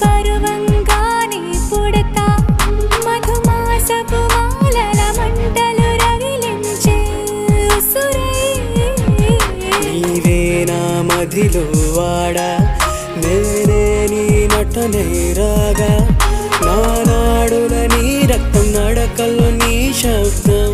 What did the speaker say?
పరువంగానే పుడతా మధుమాసపు మాలల మంటలు రగిలించే ఉసురై నీవే నా మదిలో వాడా నేనే నీ నటనే రాగా నా నాడుల నీ రక్తం నడకల్లో నీ శబ్దం